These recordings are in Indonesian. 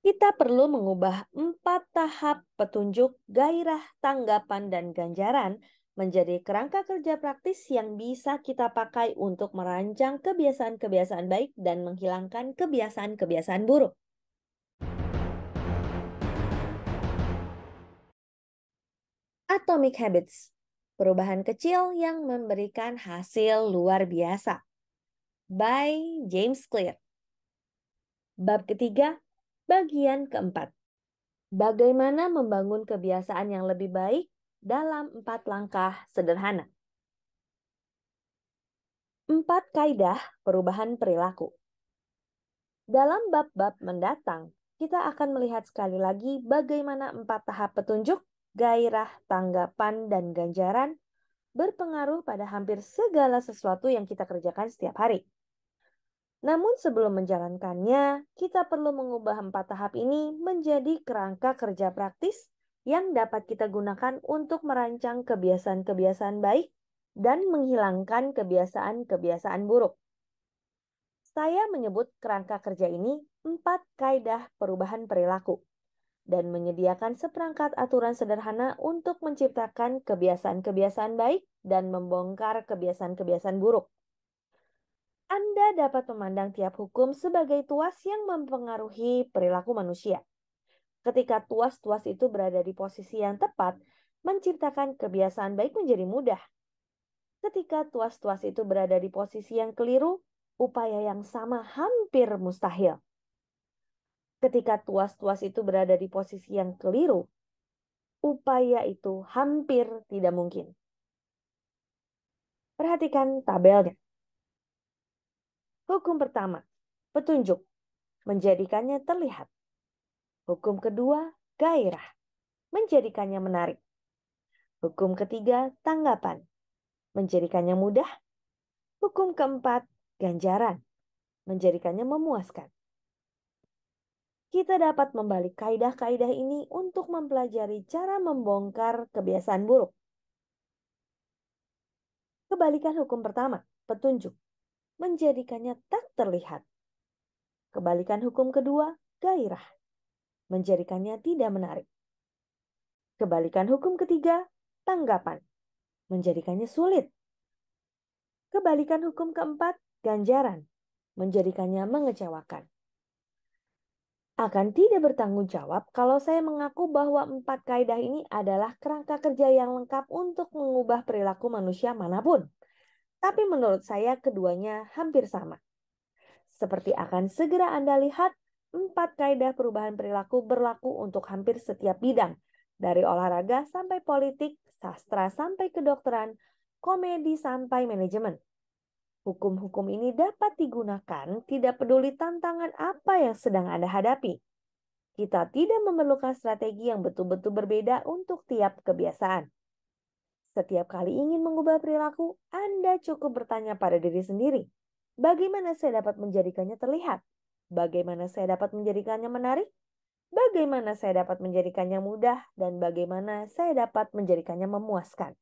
Kita perlu mengubah 4 tahap petunjuk, gairah, tanggapan, dan ganjaran menjadi kerangka kerja praktis yang bisa kita pakai untuk merancang kebiasaan-kebiasaan baik dan menghilangkan kebiasaan-kebiasaan buruk. Atomic Habits, perubahan kecil yang memberikan hasil luar biasa. By James Clear. Bab ketiga, bagian keempat. Bagaimana membangun kebiasaan yang lebih baik dalam 4 langkah sederhana. 4 kaidah perubahan perilaku. Dalam bab-bab mendatang, kita akan melihat sekali lagi bagaimana 4 tahap petunjuk, gairah, tanggapan, dan ganjaran berpengaruh pada hampir segala sesuatu yang kita kerjakan setiap hari. Namun sebelum menjalankannya, kita perlu mengubah 4 tahap ini menjadi kerangka kerja praktis yang dapat kita gunakan untuk merancang kebiasaan-kebiasaan baik dan menghilangkan kebiasaan-kebiasaan buruk. Saya menyebut kerangka kerja ini 4 kaidah perubahan perilaku dan menyediakan seperangkat aturan sederhana untuk menciptakan kebiasaan-kebiasaan baik dan membongkar kebiasaan-kebiasaan buruk. Anda dapat memandang tiap hukum sebagai tuas yang mempengaruhi perilaku manusia. Ketika tuas-tuas itu berada di posisi yang tepat, menciptakan kebiasaan baik menjadi mudah. Ketika tuas-tuas itu berada di posisi yang keliru, upaya yang sama hampir mustahil. Ketika tuas-tuas itu berada di posisi yang keliru, upaya itu hampir tidak mungkin. Perhatikan tabelnya. Hukum pertama, petunjuk, menjadikannya terlihat. Hukum kedua, gairah, menjadikannya menarik. Hukum ketiga, tanggapan, menjadikannya mudah. Hukum keempat, ganjaran, menjadikannya memuaskan. Kita dapat membalik kaidah-kaidah ini untuk mempelajari cara membongkar kebiasaan buruk. Kebalikan hukum pertama, petunjuk, menjadikannya tak terlihat. Kebalikan hukum kedua, gairah, menjadikannya tidak menarik. Kebalikan hukum ketiga, tanggapan, menjadikannya sulit. Kebalikan hukum keempat, ganjaran, menjadikannya mengecewakan. Akan tidak bertanggung jawab kalau saya mengaku bahwa 4 kaidah ini adalah kerangka kerja yang lengkap untuk mengubah perilaku manusia manapun. Tapi menurut saya keduanya hampir sama. Seperti akan segera Anda lihat, 4 kaidah perubahan perilaku berlaku untuk hampir setiap bidang, dari olahraga sampai politik, sastra sampai kedokteran, komedi sampai manajemen. Hukum-hukum ini dapat digunakan tidak peduli tantangan apa yang sedang Anda hadapi. Kita tidak memerlukan strategi yang betul-betul berbeda untuk tiap kebiasaan. Setiap kali ingin mengubah perilaku, Anda cukup bertanya pada diri sendiri, bagaimana saya dapat menjadikannya terlihat? Bagaimana saya dapat menjadikannya menarik? Bagaimana saya dapat menjadikannya mudah? Dan bagaimana saya dapat menjadikannya memuaskan?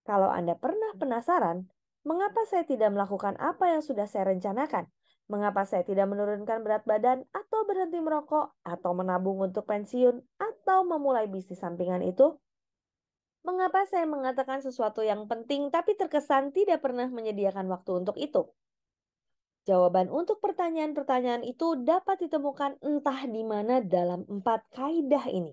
Kalau Anda pernah penasaran, mengapa saya tidak melakukan apa yang sudah saya rencanakan? Mengapa saya tidak menurunkan berat badan atau berhenti merokok atau menabung untuk pensiun atau memulai bisnis sampingan itu? Mengapa saya mengatakan sesuatu yang penting tapi terkesan tidak pernah menyediakan waktu untuk itu? Jawaban untuk pertanyaan-pertanyaan itu dapat ditemukan entah di mana dalam 4 kaidah ini.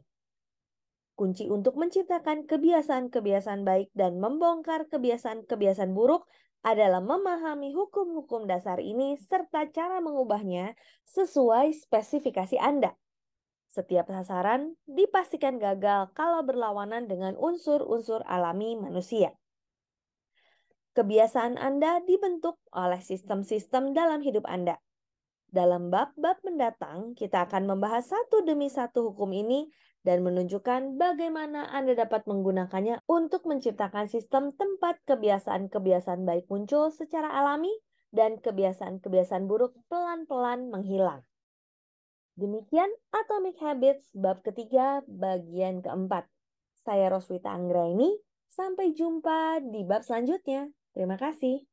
Kunci untuk menciptakan kebiasaan-kebiasaan baik dan membongkar kebiasaan-kebiasaan buruk adalah memahami hukum-hukum dasar ini serta cara mengubahnya sesuai spesifikasi Anda. Setiap sasaran dipastikan gagal kalau berlawanan dengan unsur-unsur alami manusia. Kebiasaan Anda dibentuk oleh sistem-sistem dalam hidup Anda. Dalam bab-bab mendatang, kita akan membahas satu demi satu hukum ini dan menunjukkan bagaimana Anda dapat menggunakannya untuk menciptakan sistem tempat kebiasaan-kebiasaan baik muncul secara alami dan kebiasaan-kebiasaan buruk pelan-pelan menghilang. Demikian Atomic Habits bab ketiga bagian keempat. Saya Roswita Anggraini, sampai jumpa di bab selanjutnya. Terima kasih.